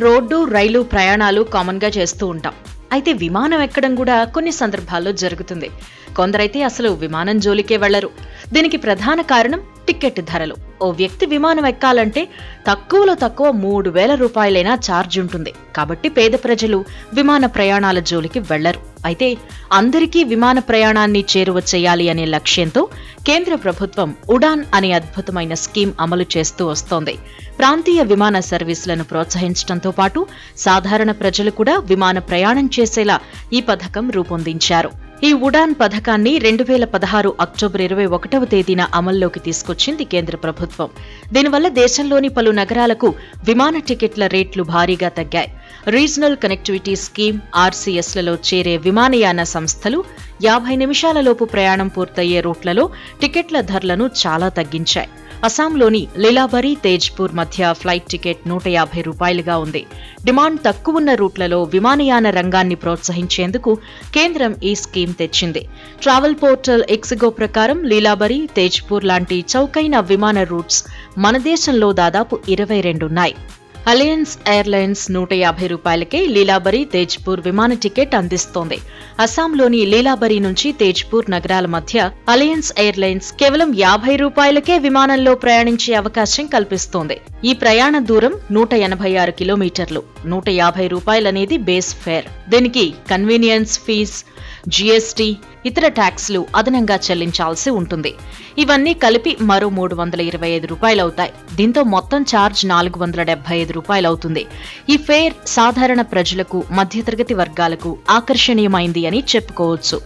Road, రైలు ప్రయాణాలు common గా చేస్తూ ఉంటాం. అయితే విమానం ఎక్కడం కూడా కొన్ని సందర్భాల్లో జరుగుతుంది. కొందరైతే అసలు విమానం జోలికే వెళ్లరు. దీనికి ప్రధాన కారణం టికెట్ ధరలు. ఓ వ్యక్తి విమానం ఎక్కాలంటే తక్కువలో తక్కువ 3,000 రూపాయలైనా ఛార్జ్ ఉంటుంది. కాబట్టి పేద ప్రజలు విమాన ప్రయాణాల జోలికి వెళ్లరు. అయితే అందరికీ విమాన ప్రయాణాన్ని చేరువ చేయాలి అనే లక్ష్యంతో కేంద్ర ప్రభుత్వం ఉడాన్ అనే అద్భుతమైన స్కీమ్ అమలు చేస్తూ వస్తోంది. ప్రాంతీయ విమాన సర్వీసులను ప్రోత్సహించడంతో పాటు సాధారణ ప్రజలు కూడా విమాన ప్రయాణం చేసేలా ఈ పథకం రూపొందించారు. ఈ ఉడాన్ పథకాన్ని 2016 అక్టోబర్ 21వ తేదీన అమల్లోకి తీసుకొచ్చింది కేంద్ర ప్రభుత్వం. దీనివల్ల దేశంలోని పలు నగరాలకు విమాన టికెట్ల రేట్లు భారీగా తగ్గాయి. రీజనల్ కనెక్టివిటీ స్కీమ్ RCSలలో చేరే విమానయాన సంస్థలు 50 నిమిషాలలోపు ప్రయాణం పూర్తయ్యే రూట్లలో టికెట్ల ధరలను చాలా తగ్గించాయి. అస్సాంలోని లీలాబరి, తేజ్పూర్ మధ్య ఫ్లైట్ టికెట్ 150 రూపాయలుగా ఉంది. డిమాండ్ తక్కువున్న రూట్లలో విమానయాన రంగాన్ని ప్రోత్సహించేందుకు కేంద్రం ఈ స్కీమ్ తెచ్చింది. ట్రావెల్ పోర్టల్ ఎక్సిగో ప్రకారం లీలాబరి, తేజ్పూర్ లాంటి చౌకైన విమాన రూట్స్ మన దేశంలో దాదాపు 22 ఉన్నాయి. అలయన్స్ ఎయిర్లైన్స్ 150 రూపాయలకే లీలాబరి, తేజ్పూర్ విమాన టికెట్ అందిస్తోంది. అస్సాంలోని లీలాబరి నుంచి తేజ్పూర్ నగరాల మధ్య అలయన్స్ ఎయిర్లైన్స్ కేవలం 50 రూపాయలకే విమానంలో ప్రయాణించే అవకాశం కల్పిస్తోంది. ఈ ప్రయాణ దూరం 186 కిలోమీటర్లు. 150 రూపాయలనేది బేస్ ఫేర్. దీనికి కన్వీనియన్స్ ఫీజ్, GST, ఇతర ట్యాక్స్లు అదనంగా చెల్లించాల్సి ఉంటుంది. ఇవన్నీ కలిపి మరో 325 రూపాయలవుతాయి. దీంతో మొత్తం ఛార్జ్ 475 రూపాయలవుతుంది. ఈ ఫేర్ సాధారణ ప్రజలకు, మధ్యతరగతి వర్గాలకు ఆకర్షణీయమైంది అని చెప్పుకోవచ్చు.